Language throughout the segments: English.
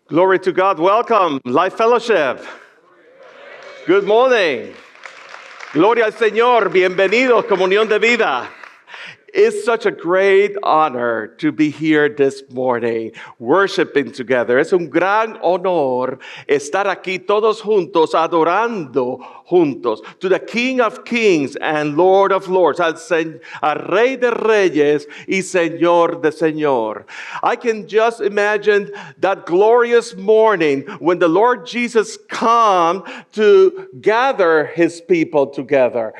Glory to God. Welcome, Life Fellowship. Good morning. Gloria al Señor. Bienvenidos, Comunión de Vida. It's such a great honor to be here this morning, worshiping together. Es un gran honor estar aquí todos juntos, adorando juntos, to the King of Kings and Lord of Lords, al Rey de Reyes y Señor de Señor. I can just imagine that glorious morning when the Lord Jesus come to gather his people together.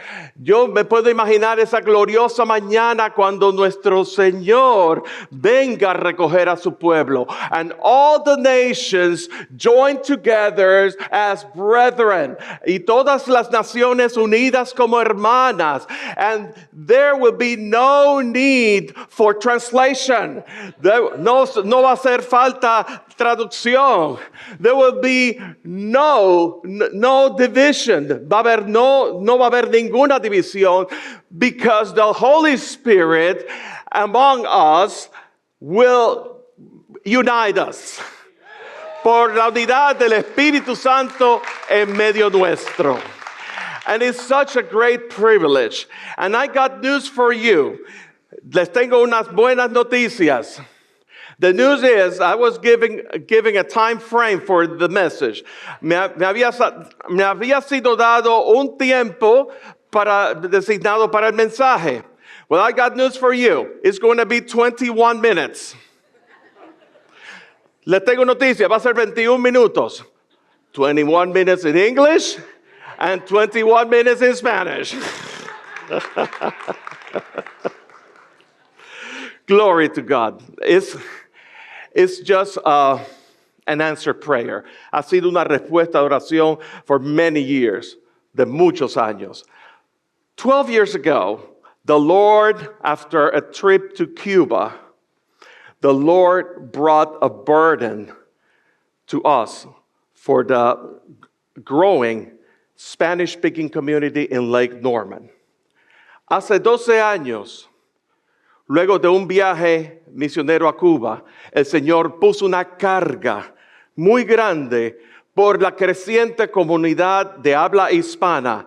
Yo me puedo imaginar esa gloriosa mañana cuando nuestro Señor venga a recoger a su pueblo. And all the nations join together as brethren. Y todas las naciones unidas como hermanas. And there will be no need for translation. No va a hacer falta traducción. There will be no division. No va a haber ninguna división, because the Holy Spirit among us will unite us. Por la unidad del Espíritu Santo en medio nuestro. And it's such a great privilege. And I got news for you. Les tengo unas buenas noticias. The news is, I was giving a time frame for the message. Me había sido dado un tiempo designado para el mensaje. Well, I got news for you. It's going to be 21 minutes. Le tengo noticia, va a ser 21 minutos. 21 minutes in English and 21 minutes in Spanish. Glory to God. It's just an answered prayer. Ha sido una respuesta de oración for many years, de muchos años. 12 years ago, the Lord, after a trip to Cuba, the Lord brought a burden to us for the growing Spanish-speaking community in Lake Norman. Hace 12 años, luego de un viaje misionero a Cuba, el Señor puso una carga muy grande por la creciente comunidad de habla hispana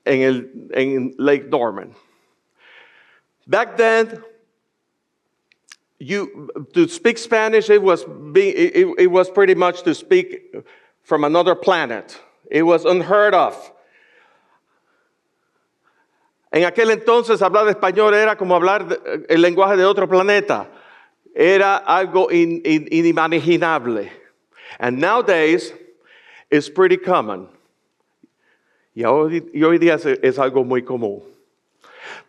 en Lake Norman. Back then, to speak Spanish, it was pretty much to speak from another planet. It was unheard of. En aquel entonces hablar español era como hablar el lenguaje de otro planeta. Era algo inimaginable. And nowadays, it's pretty common. Y hoy día es algo muy común.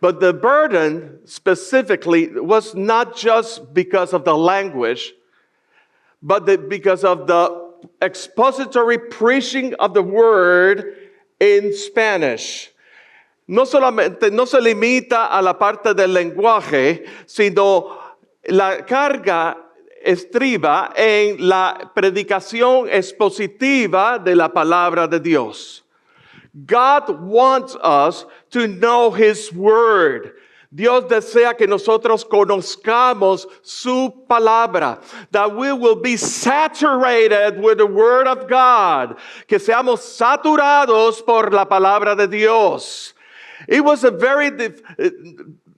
But the burden specifically was not just because of the language, but because of the expository preaching of the word in Spanish. No solamente no se limita a la parte del lenguaje, sino la carga estriba en la predicación expositiva de la palabra de Dios. God wants us to know His Word. Dios desea que nosotros conozcamos su palabra. That we will be saturated with the Word of God. Que seamos saturados por la palabra de Dios. It was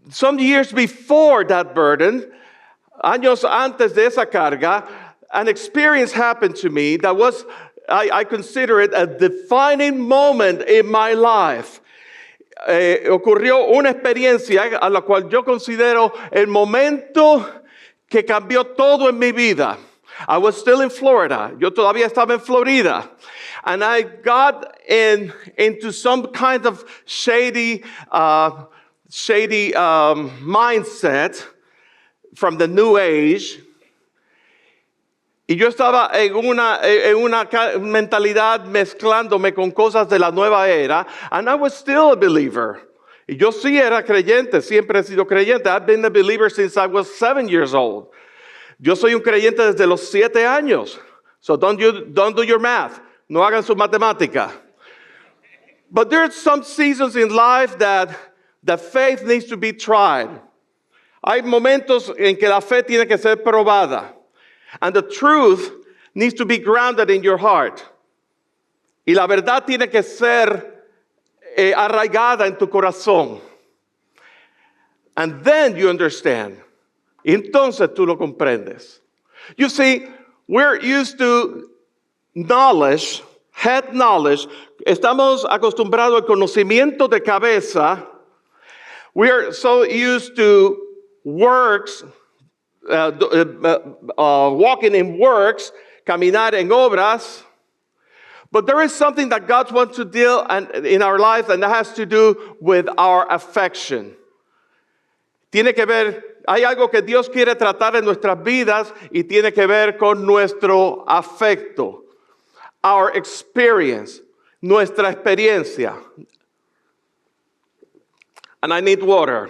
some years before that burden, años antes de esa carga, an experience happened to me that was, I consider it a defining moment in my life. Ocurrió una experiencia a la cual yo considero el momento que cambió todo en mi vida. I was still in Florida. Yo todavía estaba en Florida. And I got into some kind of shady mindset from the New Age. Y yo estaba en una mentalidad mezclándome con cosas de la nueva era. And I was still a believer. Y yo sí era creyente, siempre he sido creyente. I've been a believer since I was 7 years old. Yo soy un creyente desde los 7 años. So don't do your math. No hagan su matemática. But there are some seasons in life that faith needs to be tried. Hay momentos en que la fe tiene que ser probada. And the truth needs to be grounded in your heart. Y la verdad tiene que ser arraigada en tu corazón. And then you understand. Y entonces tú lo comprendes. You see, we're used to knowledge, head knowledge. Estamos acostumbrados al conocimiento de cabeza. We are so used to works, walking in works, caminar en obras. But there is something that God wants to deal in our lives, and that has to do with our affection. Tiene que ver, hay algo que Dios quiere tratar en nuestras vidas y tiene que ver con nuestro afecto, our experience, nuestra experiencia. And I need water.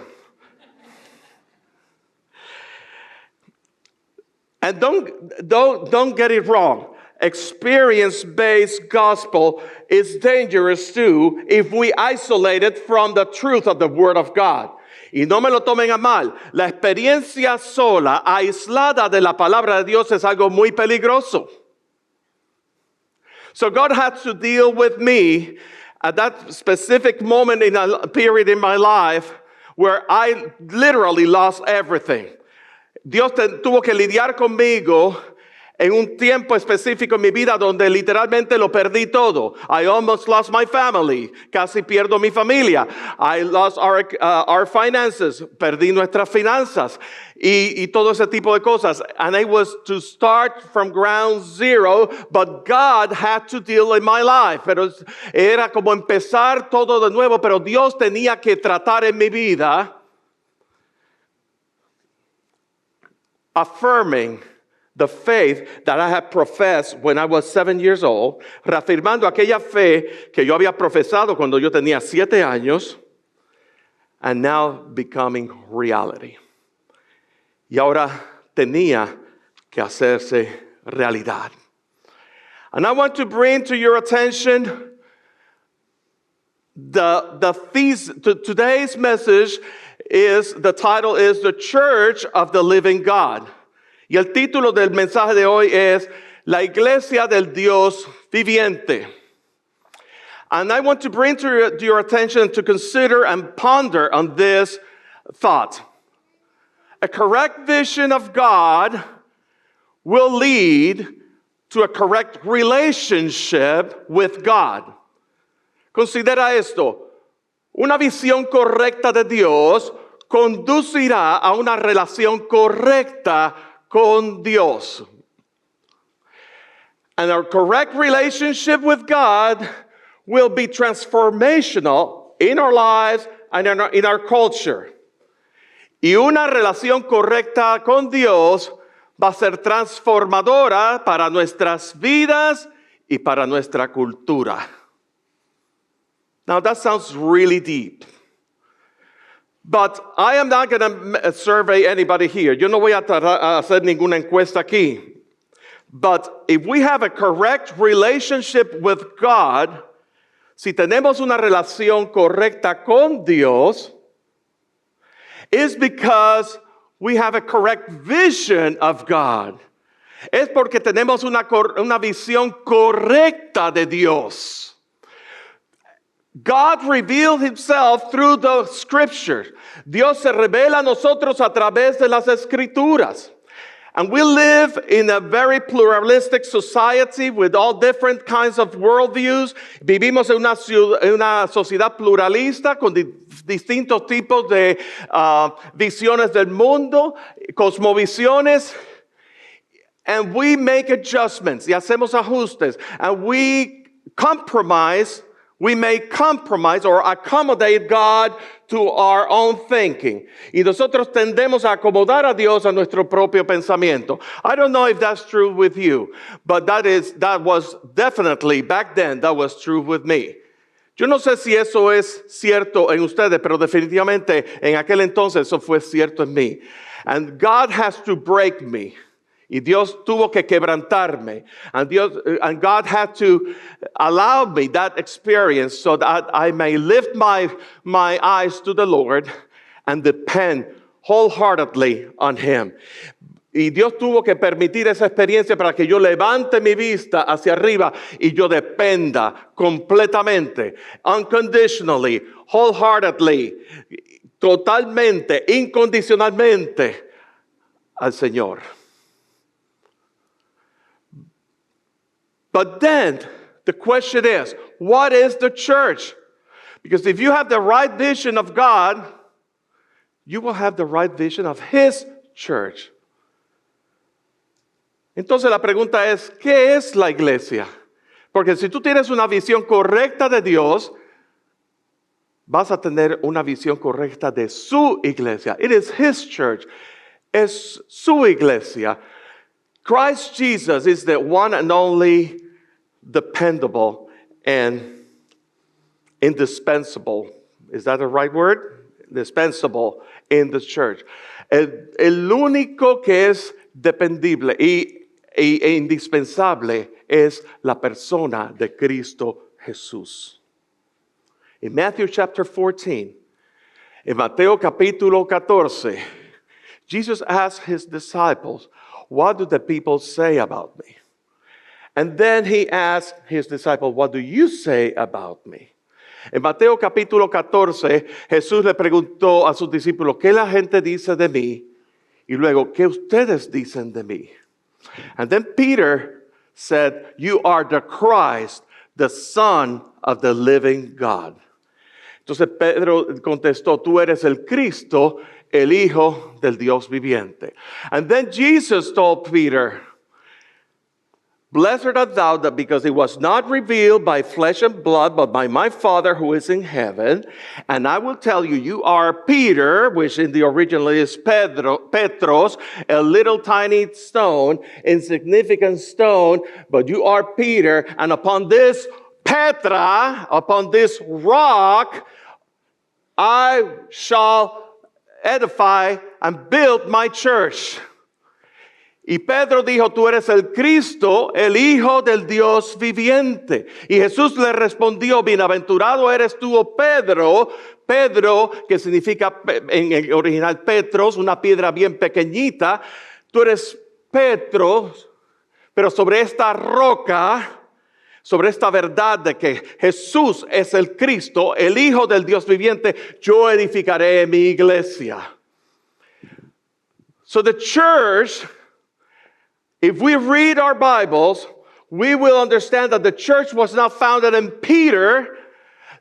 And don't get it wrong. Experience-based gospel is dangerous too if we isolate it from the truth of the Word of God. Y no me lo tomen a mal. La experiencia sola, aislada de la palabra de Dios, es algo muy peligroso. So God had to deal with me at that specific moment in a period in my life where I literally lost everything. Dios tuvo que lidiar conmigo en un tiempo específico en mi vida donde literalmente lo perdí todo. I almost lost my family. Casi pierdo mi familia. I lost our finances. Perdí nuestras finanzas. Y todo ese tipo de cosas. And I was to start from ground zero, but God had to deal in my life. Pero era como empezar todo de nuevo, pero Dios tenía que tratar en mi vida, affirming the faith that I had professed when I was 7 years old, reafirmando aquella fe que yo había profesado cuando yo tenía 7 años, and now becoming reality. Y ahora tenía que hacerse realidad. And I want to bring to your attention today's message the title is The Church of the Living God. Y el título del mensaje de hoy es La Iglesia del Dios Viviente. And I want to bring to your attention to consider and ponder on this thought. A correct vision of God will lead to a correct relationship with God. Considera esto. Una visión correcta de Dios conducirá a una relación correcta con Dios. And our correct relationship with God will be transformational in our lives and in our culture. Y una relación correcta con Dios va a ser transformadora para nuestras vidas y para nuestra cultura. Now that sounds really deep. But I am not going to survey anybody here. Yo no voy a hacer ninguna encuesta aquí. But if we have a correct relationship with God, si tenemos una relación correcta con Dios, it's because we have a correct vision of God. Es porque tenemos una visión correcta de Dios. God revealed himself through the scriptures. Dios se revela a nosotros a través de las escrituras. And we live in a very pluralistic society with all different kinds of worldviews. Vivimos en una sociedad pluralista con distintos tipos de visiones del mundo, cosmovisiones. And we make adjustments y hacemos ajustes. And we may compromise or accommodate God to our own thinking. Y nosotros tendemos a acomodar a Dios a nuestro propio pensamiento. I don't know if that's true with you, but that was definitely, back then, that was true with me. Yo no sé si eso es cierto en ustedes, pero definitivamente en aquel entonces eso fue cierto en mí. And God has to break me. Y Dios tuvo que quebrantarme. And God had to allow me that experience so that I may lift my eyes to the Lord and depend wholeheartedly on Him. Y Dios tuvo que permitir esa experiencia para que yo levante mi vista hacia arriba y yo dependa completamente, unconditionally, wholeheartedly, totalmente, incondicionalmente al Señor. But then the question is, what is the church? Because if you have the right vision of God, you will have the right vision of His church. Entonces la pregunta es, ¿qué es la iglesia? Porque si tú tienes una visión correcta de Dios, vas a tener una visión correcta de su iglesia. It is His church. Es su iglesia. Christ Jesus is the one and only dependable and indispensable. Is that the right word? Indispensable in the church. El único que es dependible e indispensable es la persona de Cristo Jesús. In Matthew chapter 14, en Mateo capítulo 14, Jesus asked his disciples, what do the people say about me? And then he asked his disciples, what do you say about me? En Mateo capítulo 14, Jesús le preguntó a sus discípulos, ¿qué la gente dice de mí? Y luego, ¿qué ustedes dicen de mí? And then Peter said, you are the Christ, the Son of the living God. Entonces Pedro contestó, tú eres el Cristo, el Hijo del Dios viviente. And then Jesus told Peter, blessed art thou, that because it was not revealed by flesh and blood, but by my Father who is in heaven. And I will tell you, you are Peter, which in the original is Petros, a little tiny stone, insignificant stone, but you are Peter, and upon this Petra, upon this rock, I shall edify and build my church. Y Pedro dijo, tú eres el Cristo, el Hijo del Dios viviente. Y Jesús le respondió, bienaventurado eres tú, oh Pedro. Pedro, que significa en el original Petros, una piedra bien pequeñita. Tú eres Petro, pero sobre esta roca, sobre esta verdad de que Jesús es el Cristo, el Hijo del Dios viviente, yo edificaré mi iglesia. So the church, if we read our Bibles, we will understand that the church was not founded in Peter.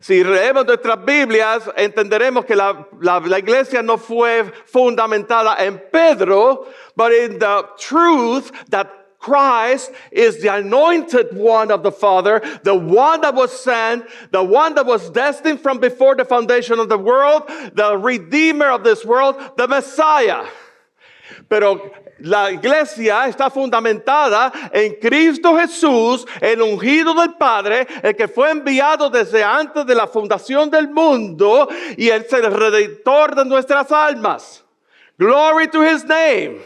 Si leemos nuestras Biblias, entenderemos que la iglesia no fue fundamentada en Pedro, but in the truth that Christ is the anointed one of the Father, the one that was sent, the one that was destined from before the foundation of the world, the Redeemer of this world, the Messiah. Pero la iglesia está fundamentada en Cristo Jesús, el ungido del Padre, el que fue enviado desde antes de la fundación del mundo, y Él es el redentor de nuestras almas. Glory to His name.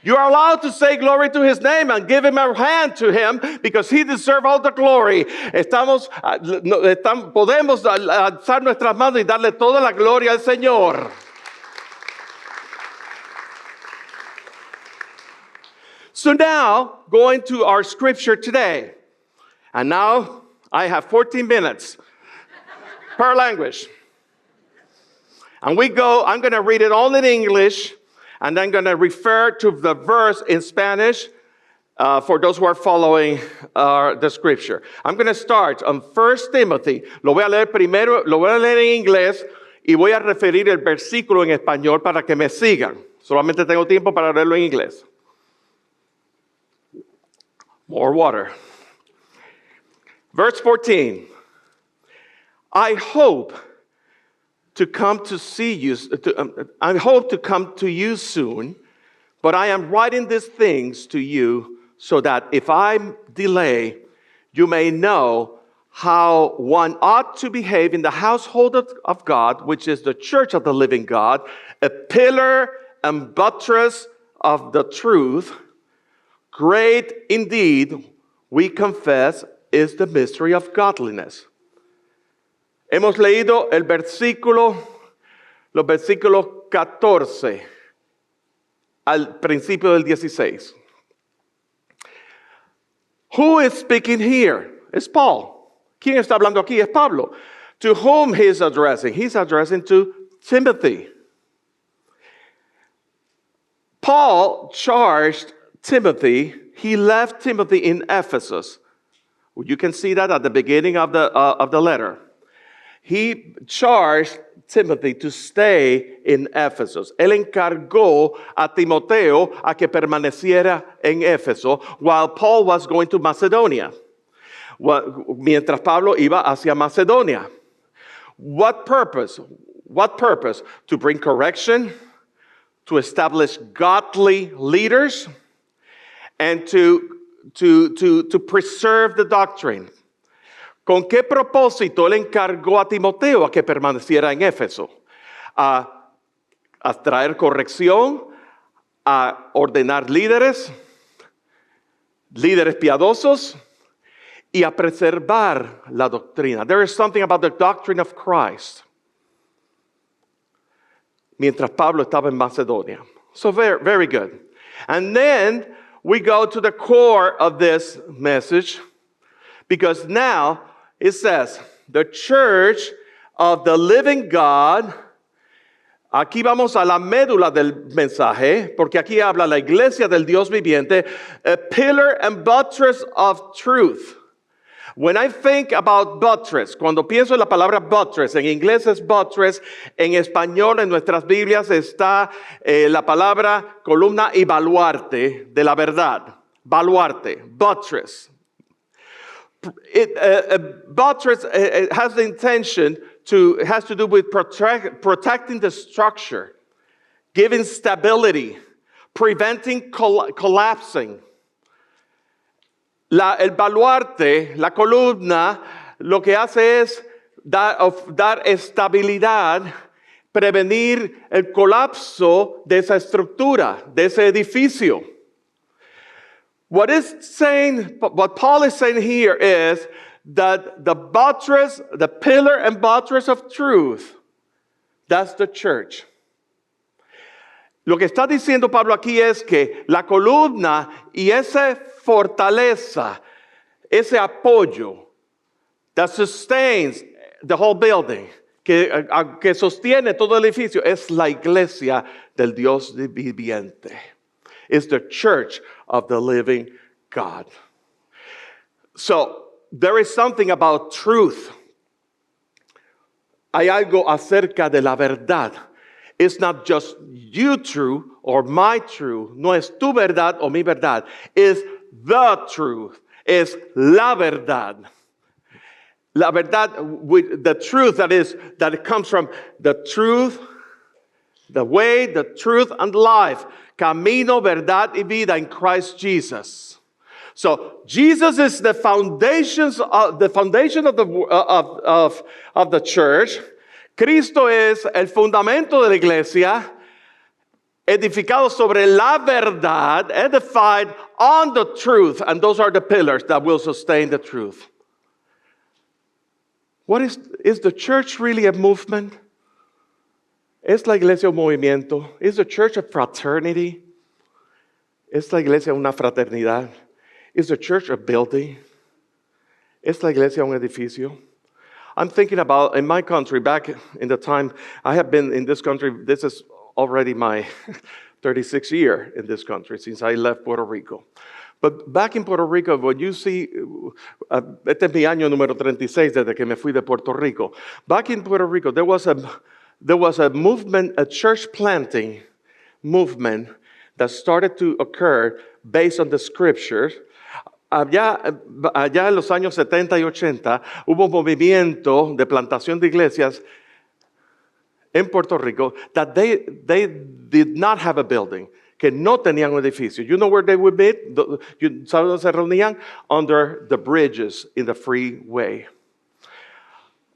You are allowed to say glory to His name and give Him a hand to Him because He deserves all the glory. Podemos alzar nuestras manos y darle toda la gloria al Señor. So now, going to our scripture today. And now, I have 14 minutes per language. And I'm going to read it all in English, and I'm going to refer to the verse in Spanish for those who are following the scripture. I'm going to start on 1 Timothy. Lo voy a leer primero, lo voy a leer en inglés, y voy a referir el versículo en español para que me sigan. Solamente tengo tiempo para leerlo en inglés. More water. Verse 14. I hope to come to see you. I hope to come to you soon, but I am writing these things to you so that if I delay, you may know how one ought to behave in the household of God, which is the church of the living God, a pillar and buttress of the truth. Great indeed, we confess, is the mystery of godliness. Hemos leído los versículos 14 al principio del 16. Who is speaking here? It's Paul. ¿Quién está hablando aquí? Es Pablo. To whom he is addressing? He's addressing to Timothy. Paul charged Timothy. He left Timothy in Ephesus. You can see that at the beginning of the letter. He charged Timothy to stay in Ephesus. Él encargó a Timoteo a que permaneciera en Éfeso while Paul was going to Macedonia. Mientras Pablo iba hacia Macedonia. What purpose? What purpose? To bring correction, to establish godly leaders, and to preserve the doctrine. ¿Con qué propósito él encargó a Timoteo a que permaneciera en Éfeso? A traer corrección, a ordenar líderes piadosos y a preservar la doctrina. There is something about the doctrine of Christ. Mientras Pablo estaba en Macedonia. So very, very good. And then we go to the core of this message, because now it says, the church of the living God. Aquí vamos a la médula del mensaje, porque aquí habla la iglesia del Dios viviente, a pillar and buttress of truth. When I think about buttress, cuando pienso en la palabra buttress, en inglés es buttress, en español en nuestras Biblias está la palabra columna y baluarte de la verdad. Baluarte, buttress. Buttress has the intention it has to do with protecting the structure, giving stability, preventing collapsing. El baluarte, la columna, lo que hace es dar estabilidad, prevenir el colapso de esa estructura, de ese edificio. What Paul is saying here is that the buttress, the pillar and buttress of truth, that's the church. Lo que está diciendo Pablo aquí es que la columna y esa fortaleza, ese apoyo that sustains the whole building, que sostiene todo el edificio, es la iglesia del Dios viviente. It's the church of the living God. So, there is something about truth. Hay algo acerca de la verdad. It's not just you true or my true. No es tu verdad o mi verdad. It's the truth. It's la verdad. La verdad, the truth that it comes from the truth, the way, the truth, and life. Camino, verdad y vida in Christ Jesus. So Jesus is the foundation of the church. Cristo es el fundamento de la iglesia, edificado sobre la verdad, edified on the truth, and those are the pillars that will sustain the truth. What is the church really a movement? ¿Es la iglesia un movimiento? ¿Es the church a fraternity? ¿Es la iglesia una fraternidad? ¿Es the church a building? ¿Es la iglesia un edificio? I'm thinking about, in my country, back in the time I have been in this country, this is already my 36th year in this country since I left Puerto Rico. But back in Puerto Rico, when you see, este es mi año número 36 desde que me fui de Puerto Rico. Back in Puerto Rico, there was a movement, a church planting movement that started to occur based on the scriptures. Allá en los años 70 y 80 hubo un movimiento de plantación de iglesias en Puerto Rico that they did not have a building, que no tenían un edificio. You know where they would meet? ¿Sabes dónde se reunían? Under the bridges in the freeway.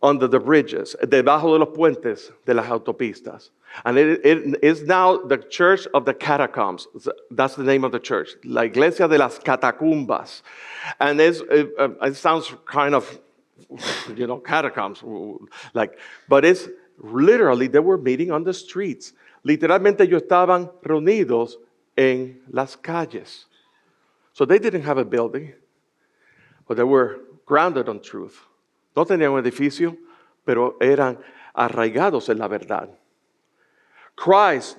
Under the bridges, debajo de los puentes de las autopistas. And it is now the church of the catacombs. That's the name of the church. La iglesia de las catacumbas. And it sounds kind of, catacombs. But it's literally, they were meeting on the streets. Literalmente ellos estaban reunidos en las calles. So they didn't have a building, but they were grounded on truth. No tenían un edificio, pero eran arraigados en la verdad. Christ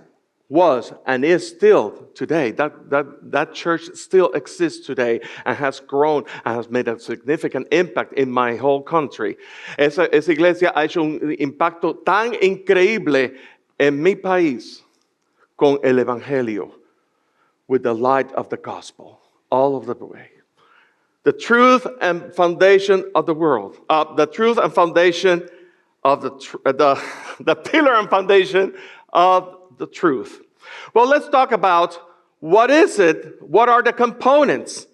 was and is still today. That church still exists today and has grown and has made a significant impact in my whole country. Esa iglesia ha hecho un impacto tan increíble en mi país con el evangelio, with the light of the gospel all of the way. The truth and foundation of the world. The truth and foundation of the pillar and foundation of the truth. Well, let's talk about what is it, what are the components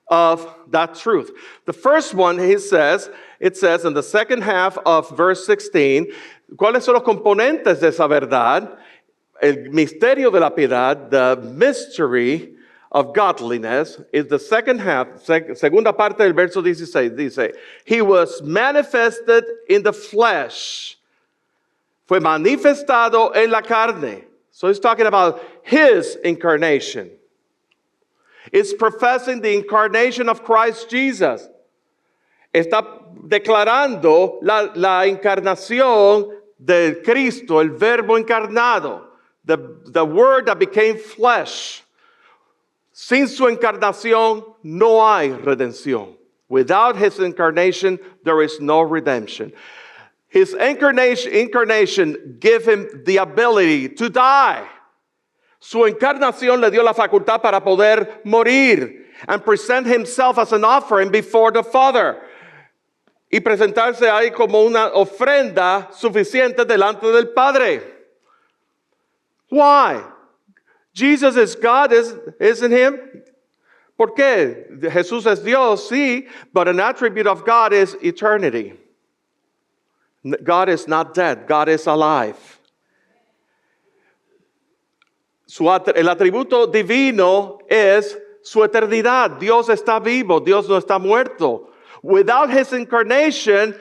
of that truth. The first one, it says in the second half of verse 16, ¿cuáles son los componentes de esa verdad? El misterio de la piedad, the mystery of godliness, is the second half, segunda parte del verso 16, dice, he was manifested in the flesh. Fue manifestado en la carne. So he's talking about his incarnation. It's professing the incarnation of Christ Jesus. Está declarando la encarnación de Cristo, el verbo encarnado, the word that became flesh. Sin su encarnación no hay redención. Without his incarnation, there is no redemption. His incarnation gave him the ability to die. Su encarnación le dio la facultad para poder morir and present himself as an offering before the Father. Y presentarse ahí como una ofrenda suficiente delante del Padre. Why? Jesus is God, isn't him? ¿Por qué? Jesús es Dios, sí, but an attribute of God is eternity. God is not dead, God is alive. El atributo divino es su eternidad. Dios está vivo, Dios no está muerto. Without his incarnation,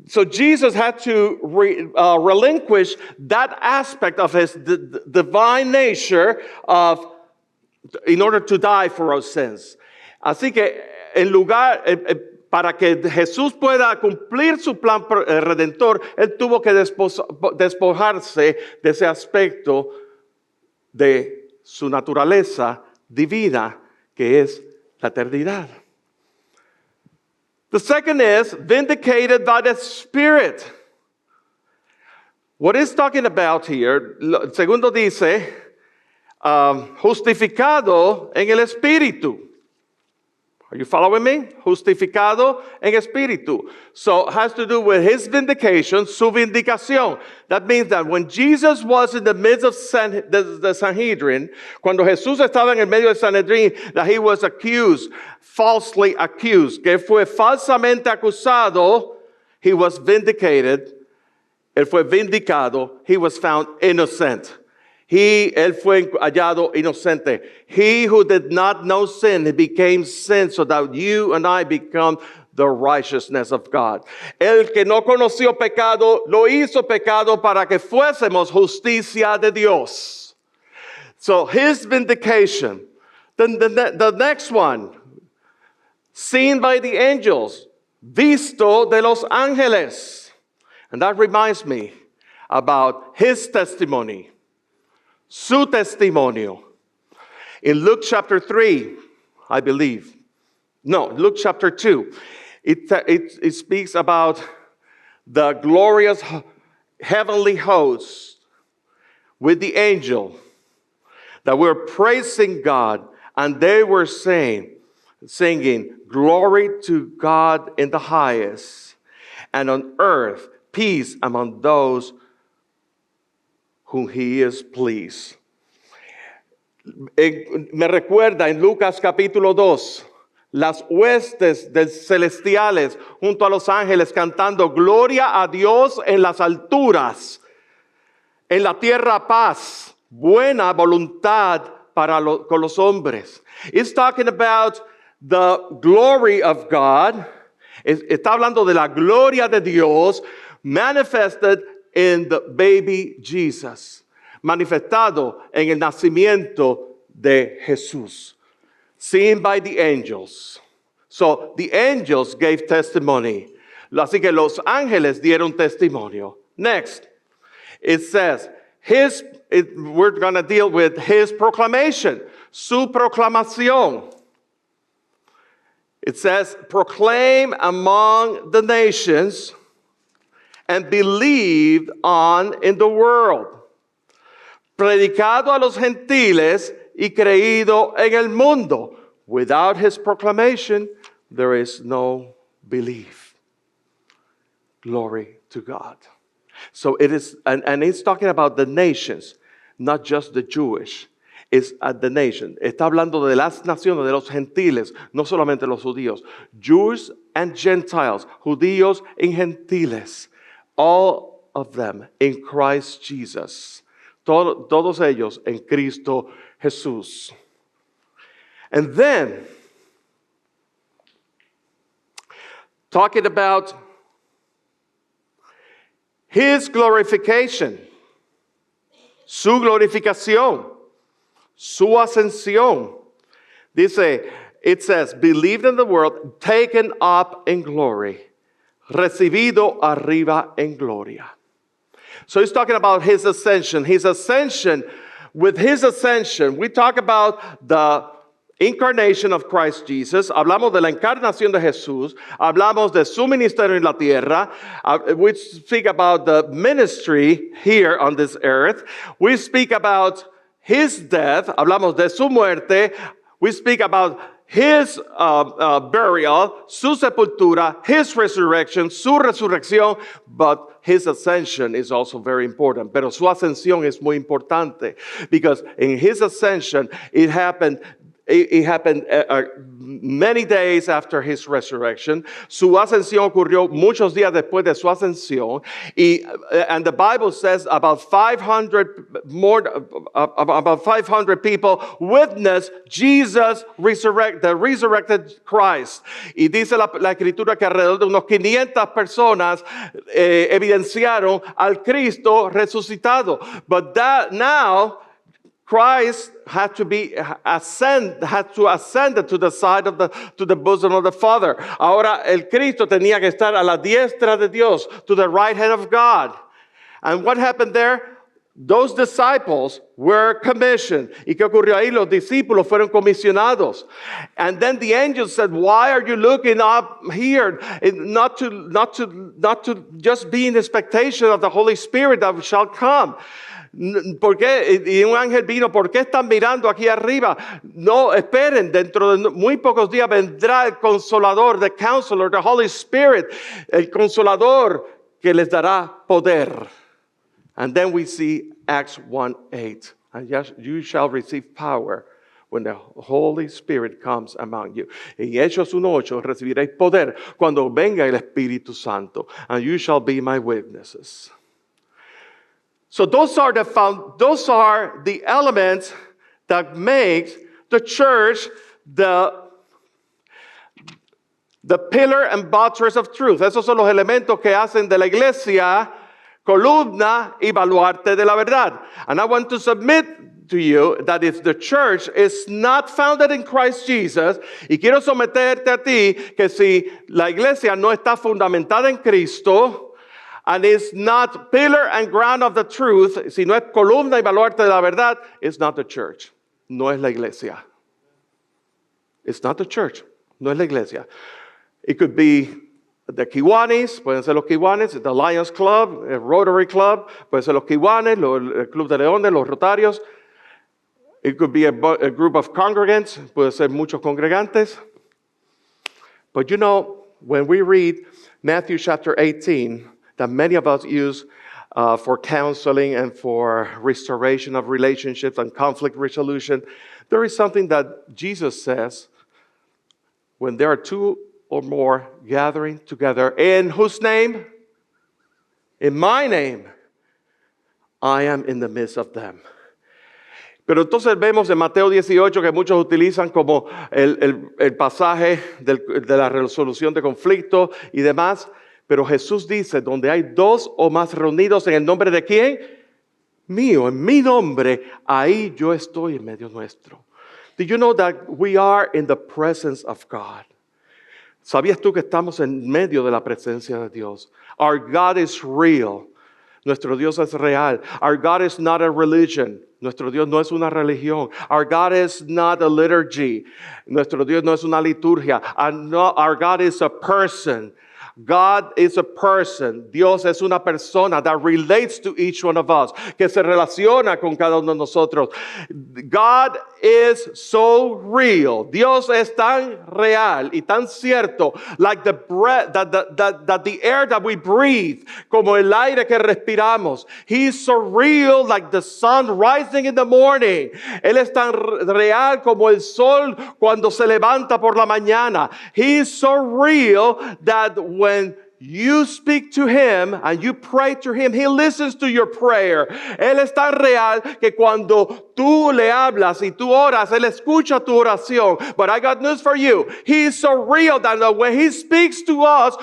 so Jesus had to relinquish that aspect of his divine nature in order to die for our sins. Así que en lugar, para que Jesús pueda cumplir su plan redentor, él tuvo que despojarse de ese aspecto de su naturaleza divina, que es la eternidad. The second is vindicated by the Spirit. What is talking about here? Segundo dice, justificado en el Espíritu. Are you following me? Justificado en Espíritu. So it has to do with his vindication, su vindicación. That means that when Jesus was in the midst of the Sanhedrin, cuando Jesús estaba en el medio del Sanhedrin, that he was accused, falsely accused, que fue falsamente acusado, he was vindicated, él fue vindicado, he was found innocent. Él fue hallado inocente. He who did not know sin, he became sin so that you and I become the righteousness of God. El que no conoció pecado, lo hizo pecado para que fuésemos justicia de Dios. So his vindication. Then the next one, seen by the angels, visto de los ángeles. And that reminds me about his testimony. Su testimonio. In Luke chapter 3, I believe. No, Luke chapter 2. It speaks about the glorious heavenly host with the angel that were praising God, and they were singing, glory to God in the highest, and on earth peace among those whom he is pleased. Me recuerda en Lucas capítulo 2, las huestes celestiales junto a los ángeles cantando gloria a Dios en las alturas, en la tierra paz, buena voluntad con los hombres. It's talking about the glory of God. Está hablando de la gloria de Dios manifested in the baby Jesus, manifestado en el nacimiento de Jesús, seen by the angels. So the angels gave testimony. Así que los ángeles dieron testimonio. Next, it says, we're going to deal with his proclamation, su proclamación. It says, proclaim among the nations and believed on in the world. Predicado a los gentiles y creído en el mundo. Without his proclamation, there is no belief. Glory to God. So it is, and it's talking about the nations, not just the Jewish. It's at the nation. Está hablando de las naciones, de los gentiles, no solamente los judíos. Jews and Gentiles, judíos y gentiles. All of them in Christ Jesus. Todos ellos en Cristo Jesús. And then, talking about his glorification, su glorificación, su ascensión. It says, believed in the world, taken up in glory, recibido arriba en gloria. So he's talking about his ascension. With his ascension, we talk about the incarnation of Christ Jesus. Hablamos de la encarnación de Jesús. Hablamos de su ministerio en la tierra. We speak about the ministry here on this earth. We speak about his death. Hablamos de su muerte. We speak about his burial, su sepultura, his resurrection, su resurrección, but his ascension is also very important. Pero su ascensión es muy importante because in his ascension, it happened many days after his resurrection. Su ascensión ocurrió muchos días después de su ascensión. And the Bible says about 500 people witnessed Jesus the resurrected Christ. Y dice la escritura que alrededor de unos 500 personas evidenciaron al Cristo resucitado. But that now Christ had to ascend to the side to the bosom of the Father. Ahora el Cristo tenía que estar a la diestra de Dios, to the right hand of God. And what happened there? Those disciples were commissioned. ¿Y qué ocurrió ahí? Los discípulos fueron comisionados. And then the angel said, why are you looking up here? Not to just be in expectation of the Holy Spirit that shall come. ¿Por qué? Y un ángel vino, ¿por qué están mirando aquí arriba? No, esperen, dentro de muy pocos días vendrá el Consolador, the Counselor, the Holy Spirit, el Consolador que les dará poder. And then we see Acts 1:8. And yes, you shall receive power when the Holy Spirit comes among you. En Hechos 1:8 recibiréis poder cuando venga el Espíritu Santo. And you shall be my witnesses. So those are the elements that make the church the pillar and buttress of truth. Esos son los elementos que hacen de la iglesia columna y baluarte de la verdad. And I want to submit to you that if the church is not founded in Christ Jesus, y quiero someterte a ti que si la iglesia no está fundamentada en Cristo, and is not pillar and ground of the truth, si no es columna y baluarte de la verdad, it's not the church. No es la iglesia. It's not the church. No es la iglesia. It could be the Kiwanis, pueden ser los Kiwanis, the Lions Club, el Rotary Club, pueden ser los Kiwanis, el Club de Leones, los Rotarios. It could be a group of congregants, puede ser muchos congregantes. But you know, when we read Matthew chapter 18, that many of us use for counseling and for restoration of relationships and conflict resolution, there is something that Jesus says, when there are two or more gathering together, in whose name? In my name, I am in the midst of them. Pero entonces vemos en Mateo 18 que muchos utilizan como el pasaje de la resolución de conflicto y demás. Pero Jesús dice, donde hay dos o más reunidos en el nombre de ¿quién? Mío, en mi nombre, ahí yo estoy en medio nuestro. Do you know that we are in the presence of God? ¿Sabías tú que estamos en medio de la presencia de Dios? Our God is real. Nuestro Dios es real. Our God is not a religion. Nuestro Dios no es una religión. Our God is not a liturgy. Nuestro Dios no es una liturgia. Our God is a person. God is a person. Dios es una persona that relates to each one of us, que se relaciona con cada uno de nosotros. God is so real. Dios es tan real y tan cierto, like the breath, that the air that we breathe, como el aire que respiramos. He's so real, like the sun rising in the morning. Él es tan real como el sol cuando se levanta por la mañana. He's so real that when you speak to Him and you pray to Him, He listens to your prayer. Él es tan real que cuando tú le hablas y tú oras, Él escucha tu oración. But I got news for you. He is so real that when He speaks to us,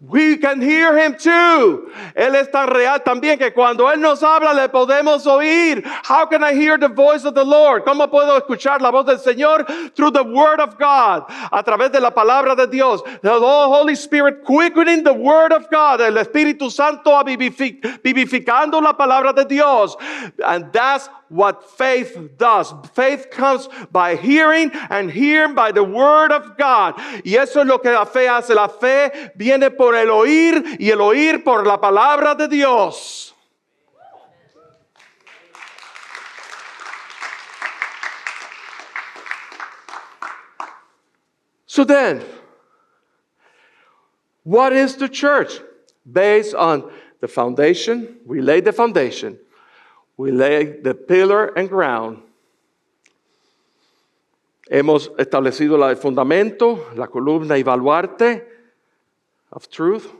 we can hear Him too. Él es tan real también que cuando Él nos habla le podemos oír. How can I hear the voice of the Lord? ¿Cómo puedo escuchar la voz del Señor? Through the Word of God. A través de la palabra de Dios. The Holy Spirit quickening the Word of God. El Espíritu Santo vivificando la palabra de Dios. And that's what faith does. Faith comes by hearing and hearing by the Word of God. Y eso es lo que la fe hace. La fe viene por el oír y el oír por la palabra de Dios. So then, what is the church? Based on the foundation, we lay the foundation. We lay the pillar and ground. Hemos establecido el fundamento, la columna y baluarte of truth.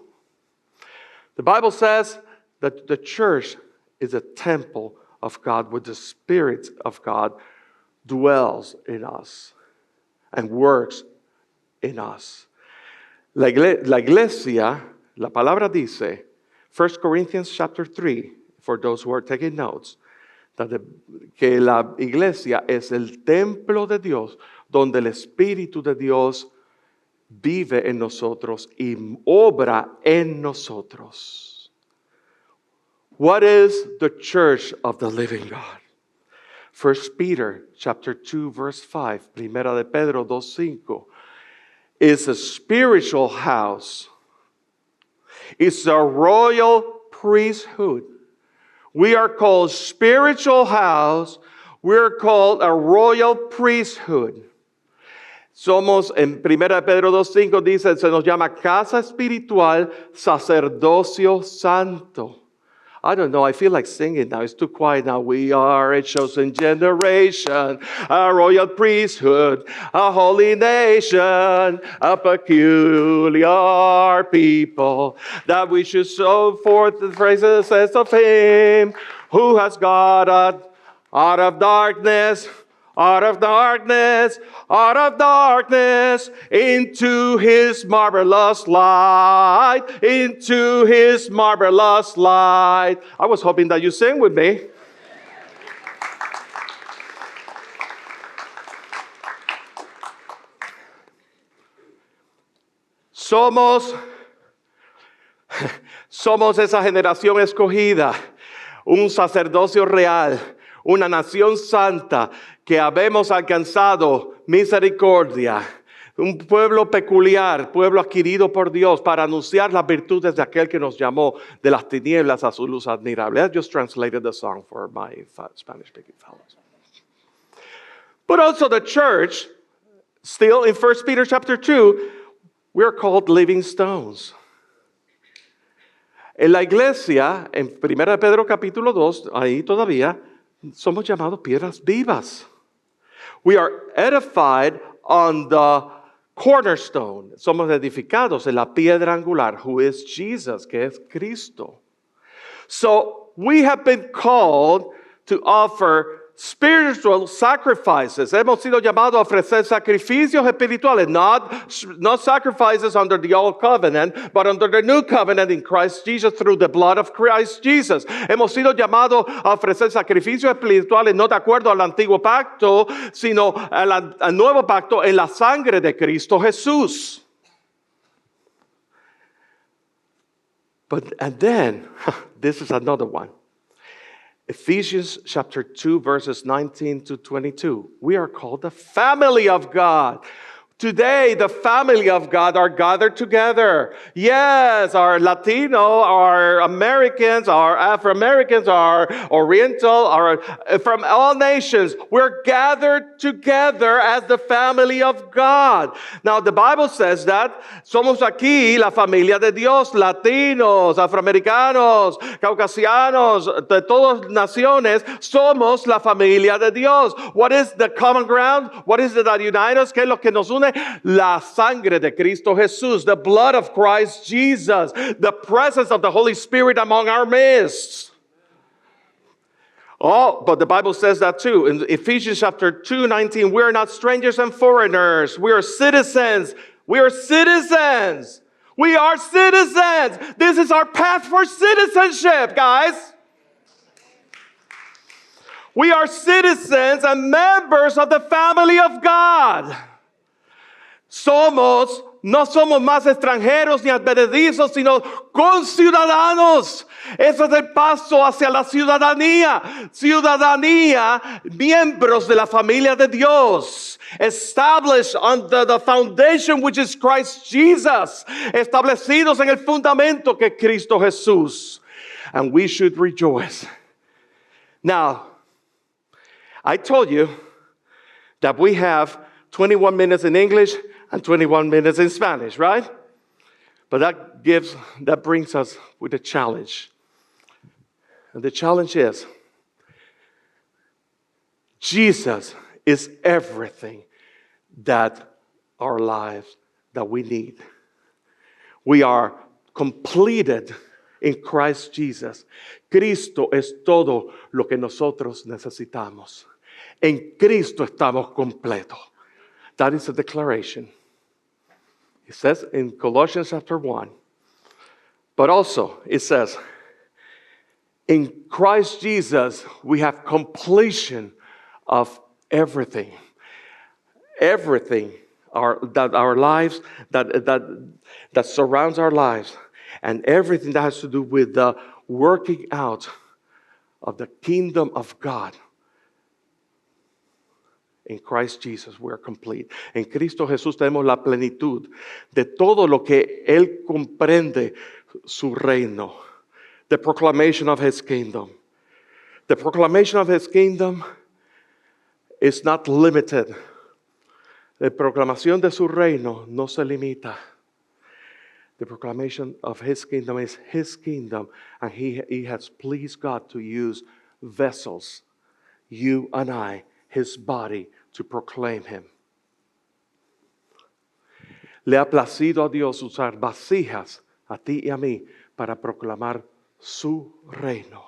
The Bible says that the church is a temple of God where the Spirit of God dwells in us and works in us. La iglesia, la palabra dice, 1 Corinthians chapter 3, for those who are taking notes, que la iglesia es el templo de Dios, donde el Espíritu de Dios vive en nosotros y obra en nosotros. What is the church of the living God? 1 Peter chapter 2 verse 5, Primera de Pedro 2:5, is a spiritual house. It's a royal priesthood. We are called spiritual house. We're called a royal priesthood. Somos, en 1 Pedro 2:5 dice, se nos llama casa espiritual, sacerdocio santo. I don't know, I feel like singing now. It's too quiet now. We are a chosen generation, a royal priesthood, a holy nation, a peculiar people, that we should show forth the praises of Him who has got us out of darkness, out of darkness, out of darkness, into His marvelous light, into His marvelous light. I was hoping that you sing with me. Somos esa generación escogida, un sacerdocio real, una nación santa que habemos alcanzado misericordia, un pueblo peculiar, pueblo adquirido por Dios para anunciar las virtudes de aquel que nos llamó de las tinieblas a su luz admirable. I just translated the song for my Spanish-speaking fellows. But also the church, still in 1 Peter chapter 2, we're called living stones. En la iglesia, en 1 Pedro capítulo 2, ahí todavía, somos llamados piedras vivas. We are edified on the cornerstone. Somos edificados en la piedra angular, who is Jesus, que es Cristo. So we have been called to offer spiritual sacrifices. Hemos sido llamados a ofrecer sacrificios espirituales, not sacrifices under the old covenant, but under the new covenant in Christ Jesus through the blood of Christ Jesus. Hemos sido llamados a ofrecer sacrificios espirituales no de acuerdo al antiguo pacto, sino al nuevo pacto en la sangre de Cristo Jesús. And then, this is another one. Ephesians chapter 2, verses 19 to 22. We are called the family of God. Today, the family of God are gathered together. Yes, our Latino, our Americans, our Afro-Americans, our Oriental, from all nations. We're gathered together as the family of God. Now, the Bible says that somos aquí la familia de Dios, Latinos, Afroamericanos, Caucasianos, de todas naciones, somos la familia de Dios. What is the common ground? What is it that unites us? ¿Qué es lo que nos une? La sangre de Cristo Jesús, the blood of Christ Jesus, the presence of the Holy Spirit among our midst. Oh, but the Bible says that too. In Ephesians chapter 2:19, we are not strangers and foreigners. We are citizens. We are citizens. We are citizens. This is our path for citizenship, guys. We are citizens and members of the family of God. No somos más extranjeros ni advenedizos, sino conciudadanos. Ese es el paso hacia la ciudadanía. Ciudadanía, miembros de la familia de Dios. Established under the foundation which is Christ Jesus. Establecidos en el fundamento que es Cristo Jesús. And we should rejoice. Now, I told you that we have 21 minutes in English and 21 minutes in Spanish, right? But that brings us with a challenge. And the challenge is, Jesus is everything that our lives that we need. We are completed in Christ Jesus. Cristo es todo lo que nosotros necesitamos. En Cristo estamos completos. That is a declaration. It says in Colossians chapter 1. But also, it says, in Christ Jesus, we have completion of everything. Everything that our lives, that surrounds our lives, and everything that has to do with the working out of the kingdom of God. En Christ Jesus we are complete. En Cristo Jesús tenemos la plenitud de todo lo que Él comprende su reino. The proclamation of His kingdom. The proclamation of His kingdom is not limited. La proclamación de su reino no se limita. The proclamation of His kingdom is His kingdom, and He has pleased God to use vessels, you and I, His body, to proclaim Him. Le ha placido a Dios usar vasijas, a ti y a mí, para proclamar su reino.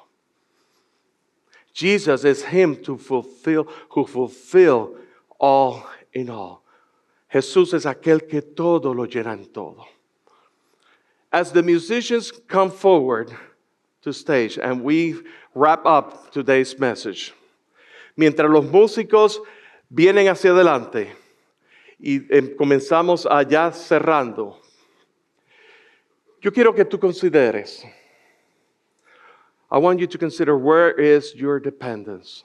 Jesus is Him who fulfill all in all. Jesús es aquel que todo lo llena en todo. As the musicians come forward to stage and we wrap up today's message, mientras los músicos vienen hacia adelante y comenzamos allá cerrando, yo quiero que tú consideres, I want you to consider, where is your dependence?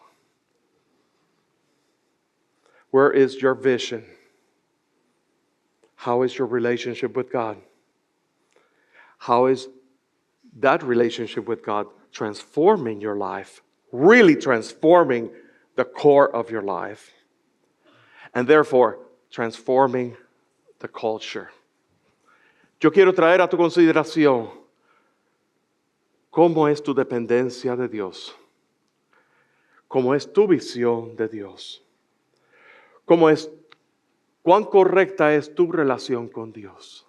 Where is your vision? How is your relationship with God? How is that relationship with God transforming your life? Really transforming the core of your life. And therefore, transforming the culture. Yo quiero traer a tu consideración cómo es tu dependencia de Dios. Cómo es tu visión de Dios. Cuán correcta es tu relación con Dios.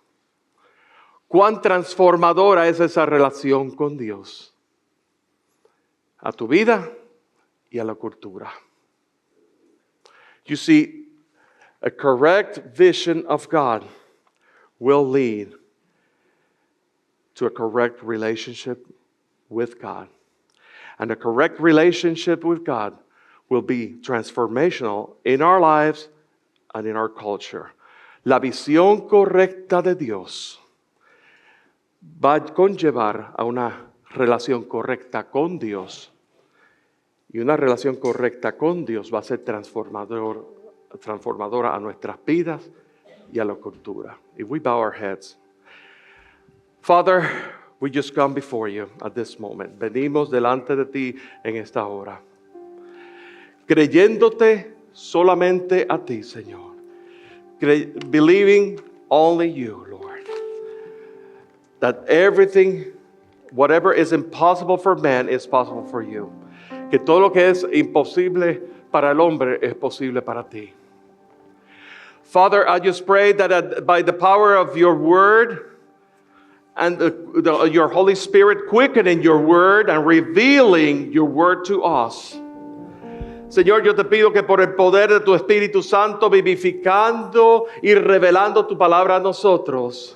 Cuán transformadora es esa relación con Dios. A tu vida y a la cultura. You see, a correct vision of God will lead to a correct relationship with God. And a correct relationship with God will be transformational in our lives and in our culture. La visión correcta de Dios va a conllevar a una relación correcta con Dios. Y una relación correcta con Dios va a ser transformadora a nuestras vidas y a la cultura. If we bow our heads. Father, we just come before you at this moment. Venimos delante de ti en esta hora. Creyéndote solamente a ti, Señor. Believing only you, Lord. That everything, whatever is impossible for man, is possible for you. Que todo lo que es imposible para el hombre es posible para ti. Father, I just pray that by the power of your word and your Holy Spirit quickening your word and revealing your word to us. Señor, yo te pido que por el poder de tu Espíritu Santo vivificando y revelando tu palabra a nosotros,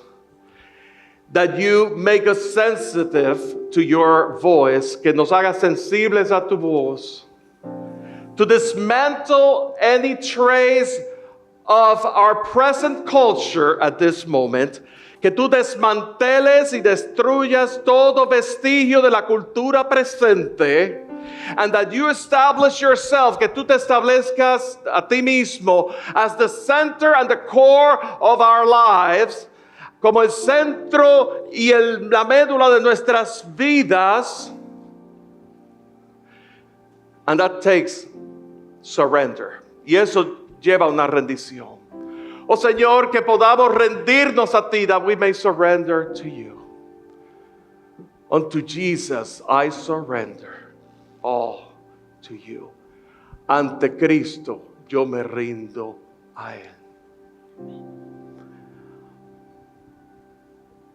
that you make us sensitive to your voice, que nos hagas sensibles a tu voz, to dismantle any trace of our present culture at this moment, que tú desmanteles y destruyas todo vestigio de la cultura presente, and that you establish yourself, que tú te establezcas a ti mismo as the center and the core of our lives, como el centro y la médula de nuestras vidas. And that takes surrender. Y eso lleva una rendición. Oh Señor, que podamos rendirnos a ti, that we may surrender to you. Unto Jesus I surrender all to you. Ante Cristo yo me rindo a Él.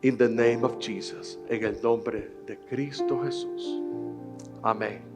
In the name of Jesus, en el nombre de Cristo Jesús. Amén.